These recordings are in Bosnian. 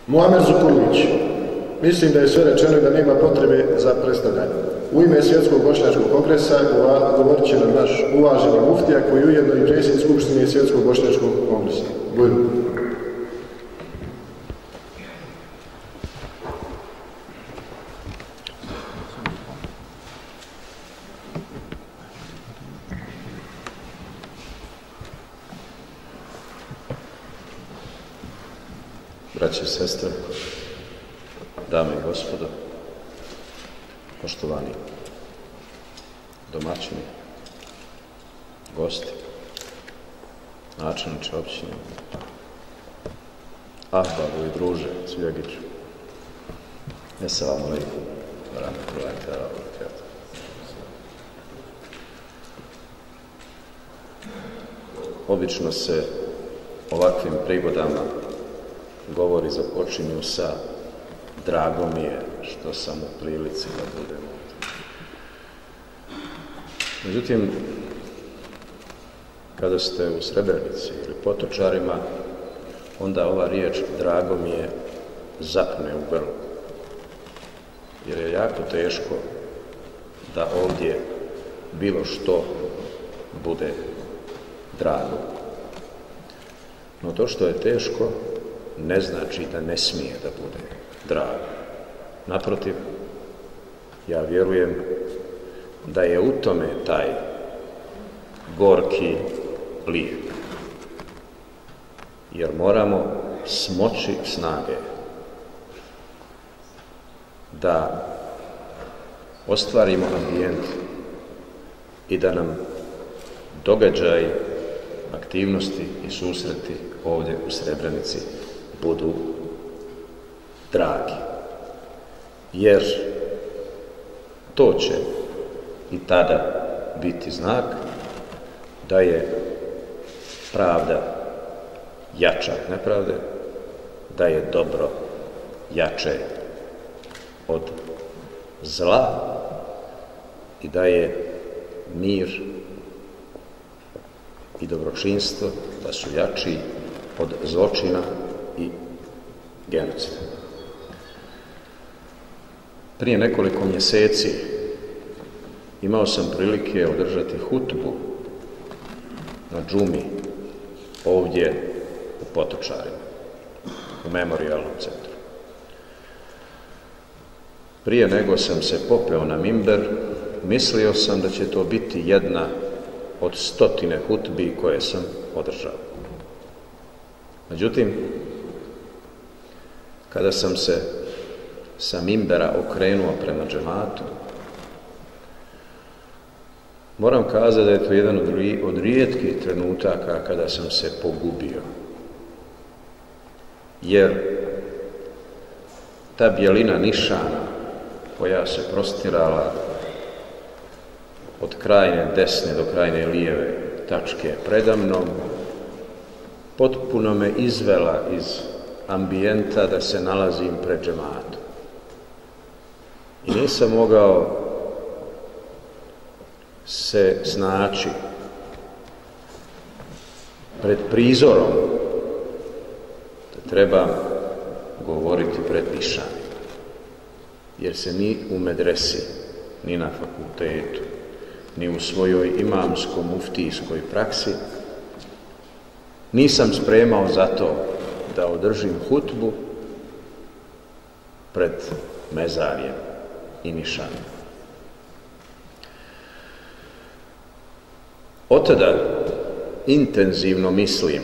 Muamer Zukurlić. Mislim da je sve rečeno i da nema potrebe za predstavljanje. U ime Svjetskog bošnjačkog kongresa govorit će nam naš uvaženi muftija koji je ujedno i predsjednik Skupštine Svjetskog bošnjačkog kongresa. Bujro. Braće i sestre, dame i gospodo, poštovani domaćini, gosti, načelniče općine, ahbabu i druže Cvijegiću, Esselamu alejkum wa rahmetullahi ta'ala wa barakatuh. Obično se ovakvim prigodama govori započinju sa drago mi je što sam u prilici da budem ovdje. Međutim, kada ste u Srebrenici ili Potočarima, onda ova riječ drago mi je zapne u grlu. Jer je jako teško da ovdje bilo što bude drago. No to što je teško ne znači da ne smije da bude drago. Naprotiv, ja vjerujem da je u tome taj gorki lijek. Jer moramo smoći snage da ostvarimo ambijent i da nam događaji, aktivnosti i susreti ovdje u Srebrenici budu dragi. Jer to će i tada biti znak da je pravda jača od nepravde, da je dobro jače od zla i da je mir i dobročinstvo da su jači od zločina i genocida. Prije nekoliko mjeseci imao sam prilike održati hutbu na džumi ovdje u Potočarima, u memorijalnom centru. Prije nego sam se popeo na mimber, mislio sam da će to biti jedna od 100 hutbi koje sam održao. Međutim, kada sam se sa mimbera okrenuo prema džematu, moram kazati da je to jedan od rijetkih trenutaka kada sam se pogubio. Jer ta bijelina nišana koja se prostirala od krajnje desne do krajnje lijeve tačke predamnom, potpuno me izvela iz ambijenta da se nalazim pred džematom. I nisam mogao se snaći pred prizorom da trebam govoriti pred nišanima. Jer se ni u medresi, ni na fakultetu, ni u svojoj imamsko-muftijskoj praksi nisam spremao za to da održim hutbu pred mezarjem i nišanom. Otada intenzivno mislim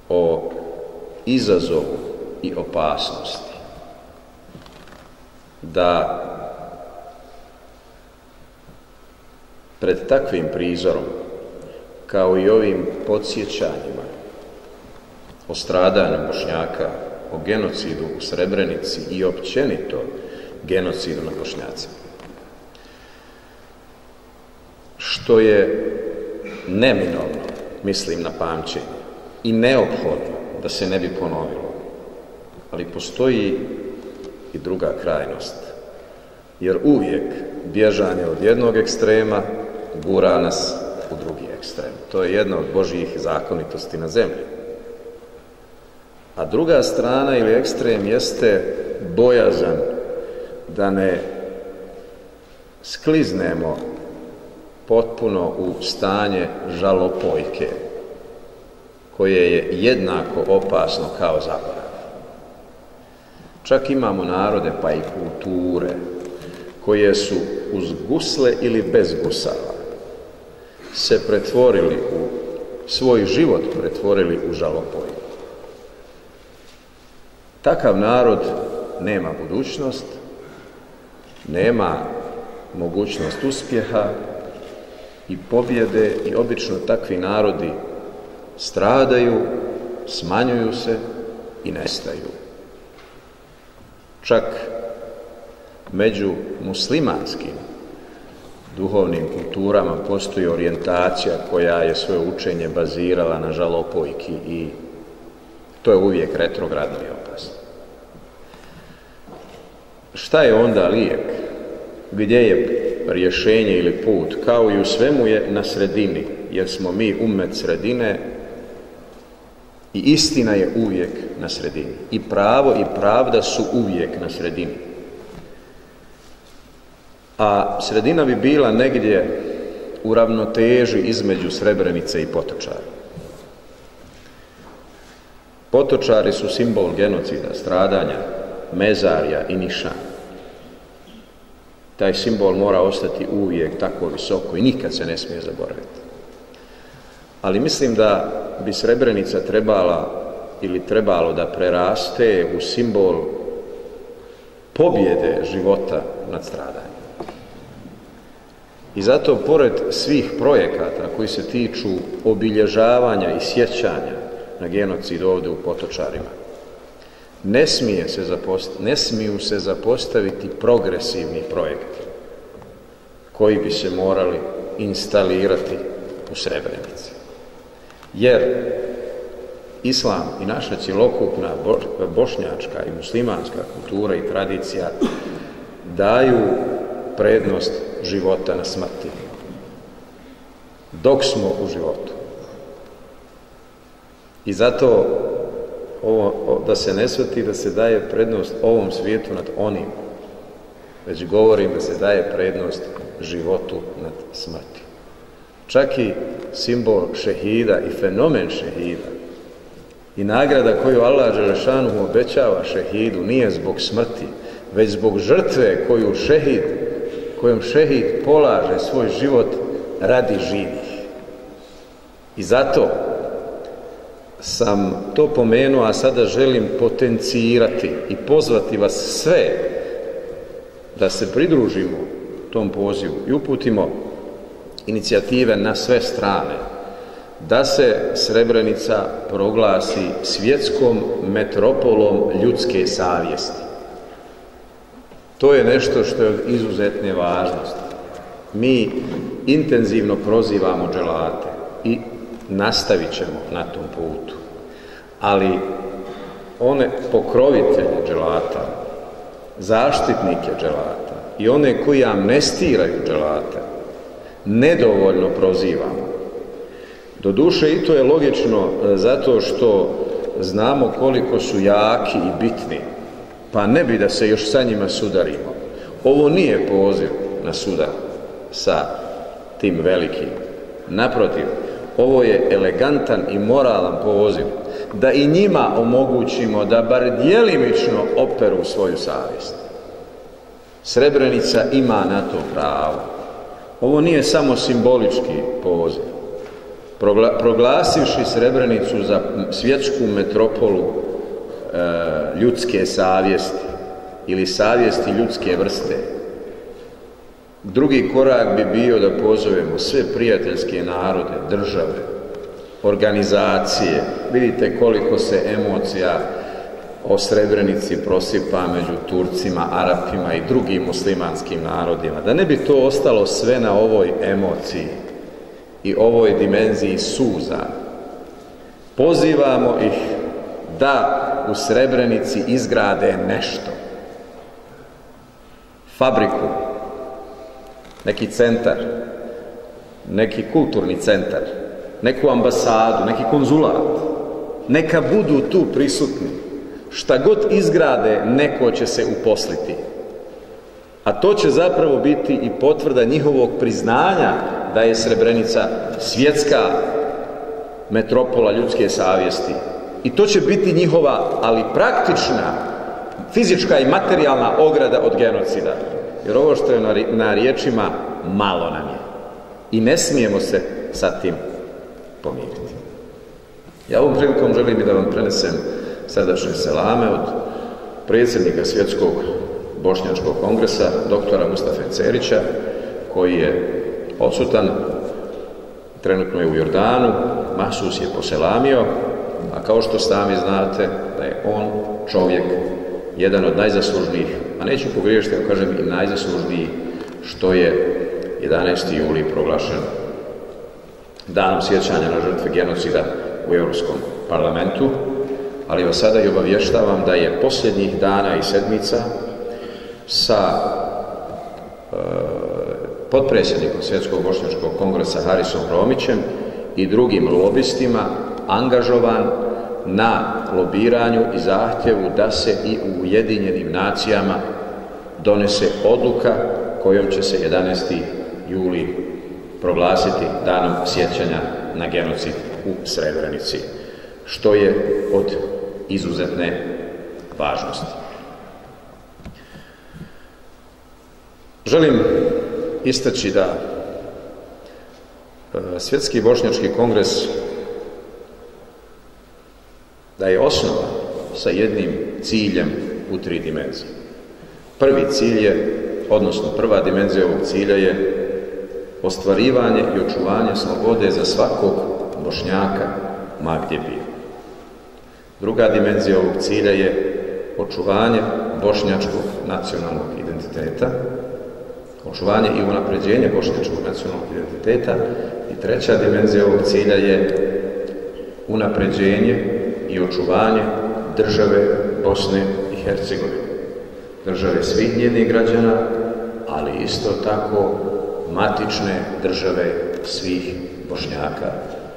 o izazovu i opasnosti da pred takvim prizorom, kao i ovim podsjećanjima o stradanju Bošnjaka, o genocidu u Srebrenici i općenito genocidu nad Bošnjacima, što je neminovno, mislim na pamćenje, i neophodno da se ne bi ponovilo. Ali postoji i druga krajnost, jer uvijek bježanje od jednog ekstrema gura nas u drugi ekstrem. To je jedna od Božjih zakonitosti na zemlji. A druga strana ili ekstrem jeste bojazan da ne skliznemo potpuno u stanje žalopojke, koje je jednako opasno kao zaborav. Čak imamo narode, pa i kulture, koje su uz gusle ili bez gusala se pretvorili svoj život pretvorili u žalopojku. Takav narod nema budućnost, nema mogućnost uspjeha i pobjede i obično takvi narodi stradaju, smanjuju se i nestaju. Čak među muslimanskim duhovnim kulturama postoji orijentacija koja je svoje učenje bazirala na žalopojki i to je uvijek retrogradno i opasno. Šta je onda lijek? Gdje je rješenje ili put? Kao i u svemu je na sredini, jer smo mi umet sredine i istina je uvijek na sredini. I pravo i pravda su uvijek na sredini. A sredina bi bila negdje u ravnoteži između Srebrenice i Potočara. Potočari su simbol genocida, stradanja, mezarja i nišana. Taj simbol mora ostati uvijek tako visoko i nikad se ne smije zaboraviti. Ali mislim da bi Srebrenica trebalo da preraste u simbol pobjede života nad stradanjem. I zato, pored svih projekata koji se tiču obilježavanja i sjećanja na genocid ovdje u Potočarima, ne smiju se zapostaviti progresivni projekti koji bi se morali instalirati u Srebrenici. Jer islam i naša cjelokupna bošnjačka i muslimanska kultura i tradicija daju prednost života na smrti dok smo u životu. I zato da se ne shvati da se daje prednost ovom svijetu nad onim, već govorim da se daje prednost životu nad smrti. Čak i simbol šehida i fenomen šehida i nagrada koju Allah dželešanuhu obećava šehidu nije zbog smrti, već zbog žrtve kojom šehid polaže svoj život radi živih. I zato sam to pomenuo, a sada želim potencirati i pozvati vas sve da se pridružimo tom pozivu i uputimo inicijative na sve strane, da se Srebrenica proglasi svjetskom metropolom ljudske savjesti. To je nešto što je od izuzetne važnosti. Mi intenzivno prozivamo dželate i nastavit ćemo na tom putu. Ali one pokrovitelje dželata, zaštitnike dželata i one koji amnestiraju dželate nedovoljno prozivamo. Doduše i to je logično zato što znamo koliko su jaki i bitni, pa ne bi da se još sa njima sudarimo. Ovo nije poziv na sudar sa tim velikim. Naprotiv, ovo je elegantan i moralan poziv da i njima omogućimo da bar djelimično operu svoju savjest. Srebrenica ima na to pravo. Ovo nije samo simbolički poziv. Proglasivši Srebrenicu za svjetsku metropolu ljudske savjesti ili savjesti ljudske vrste, drugi korak bi bio da pozovemo sve prijateljske narode, države, organizacije. Vidite koliko se emocija o Srebrenici prosipa među Turcima, Arapima i drugim muslimanskim narodima. Da ne bi to ostalo sve na ovoj emociji i ovoj dimenziji suza, pozivamo ih da u Srebrenici izgrade nešto. Fabriku, neki centar, neki kulturni centar, neku ambasadu, neki konzulat, neka budu tu prisutni. Šta god izgrade, neko će se uposliti. A to će zapravo biti i potvrda njihovog priznanja da je Srebrenica svjetska metropola ljudske savjesti. I to će biti njihova, ali praktična, fizička i materijalna ograda od genocida. Jer ovo što je na riječima, malo nam je. I ne smijemo se sa tim pomiriti. Ja ovom prilikom želim i da vam prenesem srdačne selame od predsjednika Svjetskog bošnjačkog kongresa, doktora Mustafe Cerića, koji je odsutan, trenutno je u Jordanu, mahsus je poselamio, a kao što sami znate da je on čovjek, jedan od najzaslužnijih, a neću pogriješiti ako kažem i najzaslužniji, što je 11. juli proglašen danom sjećanja na žrtve genocida u Europskom parlamentu, ali vas sada i obavještavam da je posljednjih dana i sedmica sa potpredsjednikom Svjetskog bošnjačkog kongresa Harisom Romićem i drugim lobistima angažovan na lobiranju i zahtjevu da se i u Ujedinjenim nacijama donese odluka kojom će se 11. juli proglasiti danom sjećanja na genocid u Srebrenici, što je od izuzetne važnosti. Želim istaći da Svjetski bošnjački kongres da je osnova sa jednim ciljem u 3 dimenzije. Prvi cilj je, odnosno prva dimenzija ovog cilja je ostvarivanje i očuvanje slobode za svakog Bošnjaka, ma gdje bio. Druga dimenzija ovog cilja je očuvanje bošnjačkog nacionalnog identiteta, očuvanje i unapređenje bošnjačkog nacionalnog identiteta i treća dimenzija ovog cilja je unapređenje i očuvanje države Bosne i Hercegovine, države svih njenih građana, ali isto tako matične države svih Bošnjaka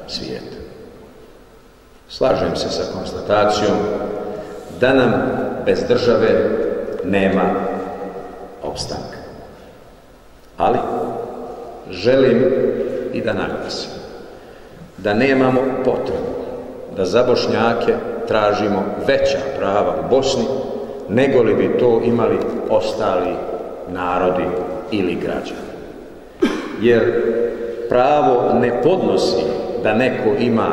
svijeta. Slažem se sa konstatacijom da nam bez države nema opstanka. Ali želim i da naglasim da nemamo potrebu da za Bošnjake tražimo veća prava u Bosni nego li bi to imali ostali narodi ili građani. Jer pravo ne podnosi da neko ima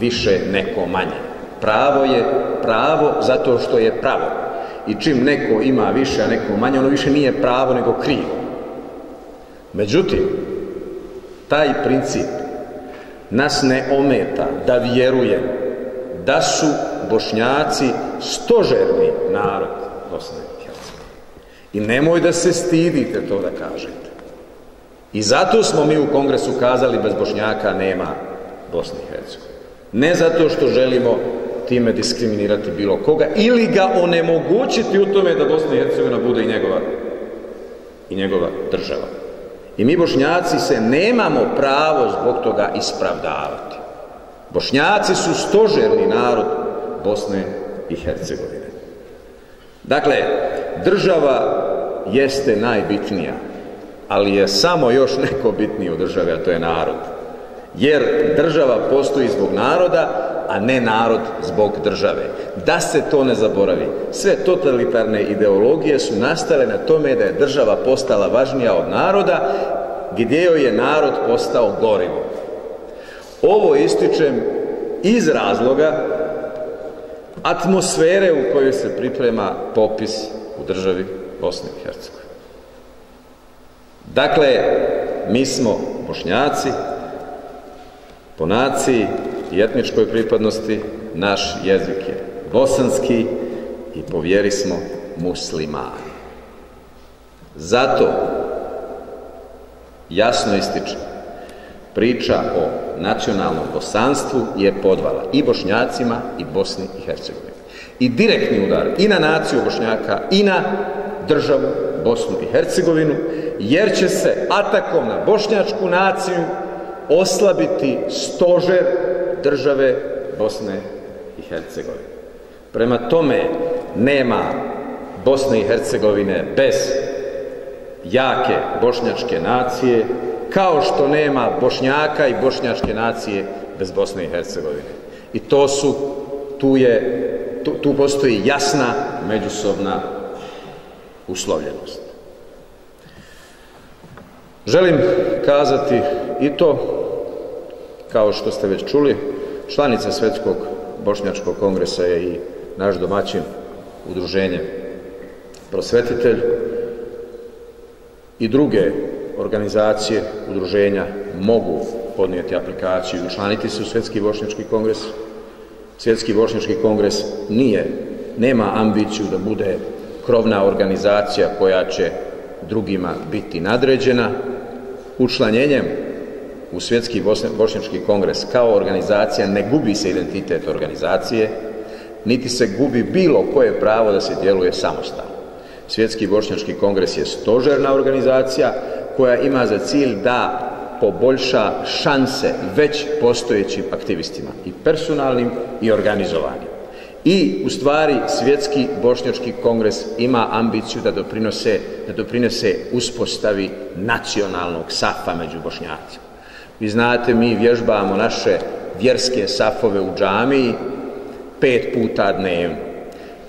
više, neko manje. Pravo je pravo zato što je pravo. I čim neko ima više, a neko manje, ono više nije pravo nego krivo. Međutim, taj princip nas ne ometa da vjerujemo da su Bošnjaci stožerni narod Bosne i Hercegovine. I nemoj da se stidite to da kažete. I zato smo mi u Kongresu kazali bez Bošnjaka nema Bosne i Hercegovine. Ne zato što želimo time diskriminirati bilo koga ili ga onemogućiti u tome da Bosna i Hercegovina bude i njegova država. I mi Bošnjaci se nemamo pravo zbog toga ispravdavati. Bošnjaci su stožerni narod Bosne i Hercegovine. Dakle, država jeste najbitnija, ali je samo još neko bitniji od države, a to je narod. Jer država postoji zbog naroda, a ne narod zbog države. Da se to ne zaboravi. Sve totalitarne ideologije su nastale na tome da je država postala važnija od naroda, gdje joj je narod postao gorivo. Ovo ističem iz razloga atmosfere u kojoj se priprema popis u državi Bosne i Hercegovine. Dakle, mi smo Bošnjaci po naciji i etničkoj pripadnosti, naš jezik je bosanski i po vjeri smo muslimani. Zato jasno ističem, priča o nacionalnom bosanstvu je podvala i Bošnjacima i Bosni i Hercegovini. I direktni udar i na naciju Bošnjaka i na državu Bosnu i Hercegovinu, jer će se atakom na bošnjačku naciju oslabiti stožer države Bosne i Hercegovine. Prema tome, nema Bosne i Hercegovine bez jake bošnjačke nacije, kao što nema Bošnjaka i bošnjačke nacije bez Bosne i Hercegovine. I tu postoji jasna međusobna uslovljenost. Želim kazati i to, kao što ste već čuli, članica Svjetskog bošnjačkog kongresa je i naš domaćin, udruženje Prosvetitelj, i druge organizacije, udruženja mogu podnijeti aplikaciju i učlaniti se u Svjetski bošnjački kongres. Svjetski bošnjački kongres nema ambiciju da bude krovna organizacija koja će drugima biti nadređena. Učlanjenjem u Svjetski bošnjački kongres kao organizacija ne gubi se identitet organizacije, niti se gubi bilo koje pravo da se djeluje samostalno. Svjetski bošnjački kongres je stožerna organizacija koja ima za cilj da poboljša šanse već postojećim aktivistima, i personalnim i organizovanim. I u stvari Svjetski bošnjački kongres ima ambiciju da doprinese uspostavi nacionalnog safa među Bošnjacima. Vi znate, mi vježbamo naše vjerske safove u džamiji 5 puta dnevno.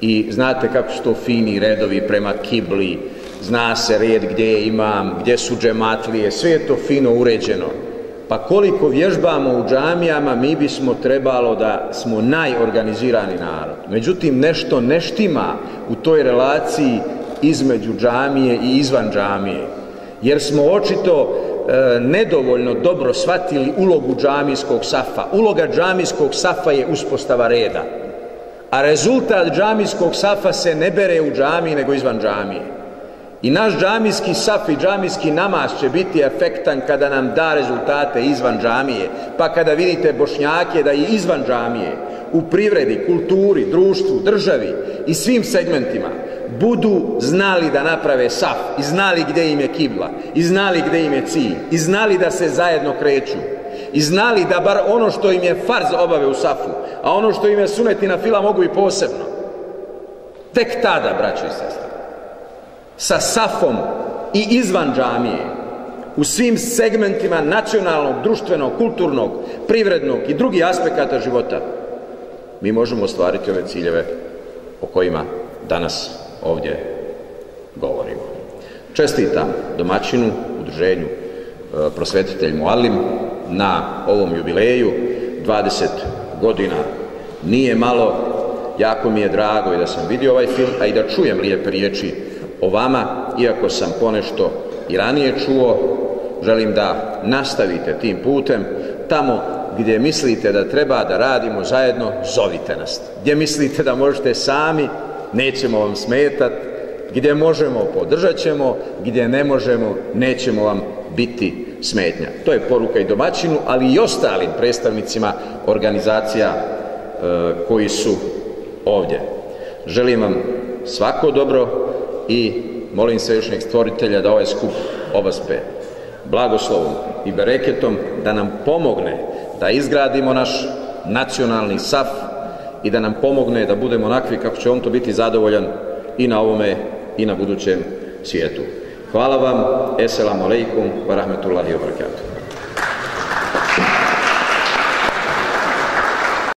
I znate kako su to fini redovi prema kibli, zna se red gdje je imam, gdje su džematlije, sve je to fino uređeno. Pa koliko vježbamo u džamijama, mi bismo trebalo da smo najorganizirani narod. Međutim, nešto ne štima u toj relaciji između džamije i izvan džamije. Jer smo očito nedovoljno dobro shvatili ulogu džamijskog safa. Uloga džamijskog safa je uspostava reda. A rezultat džamijskog safa se ne bere u džamiji, nego izvan džamije. I naš džamijski saf i džamijski namaz će biti efektan kada nam da rezultate izvan džamije. Pa kada vidite Bošnjake da i izvan džamije, u privredi, kulturi, društvu, državi i svim segmentima budu znali da naprave saf i znali gdje im je kibla i znali gdje im je cilj i znali da se zajedno kreću i znali da bar ono što im je farz obave u safu, a ono što im je sunet i nafila mogu i posebno. Tek tada, braćo i sestre, sa safom i izvan džamije, u svim segmentima nacionalnog, društvenog, kulturnog, privrednog i drugih aspekata života, mi možemo ostvariti ove ciljeve o kojima danas ovdje govorimo. Čestitam domaćinu, udruženju Prosvetitelj Mualim na ovom jubileju, 20 godina nije malo. Jako mi je drago i da sam vidio ovaj film, a i da čujem lijepe riječi o vama, iako sam ponešto i ranije čuo. Želim da nastavite tim putem. Tamo gdje mislite da treba da radimo zajedno, zovite nas. Gdje mislite da možete sami, nećemo vam smetati. Gdje možemo, podržat ćemo. Gdje ne možemo, nećemo vam biti smetnja. To je poruka i domaćinu, ali i ostalim predstavnicima organizacija koji su ovdje. Želim vam svako dobro i molim Svevišnjeg Stvoritelja da ovaj skup obaspe blagoslovom i bereketom, da nam pomogne da izgradimo naš nacionalni saf i da nam pomogne da budemo onakvi kako će on to biti zadovoljan i na ovome i na budućem svijetu. Hvala vam. Esselamu alaikum wa rahmetullahi wa barakatuh.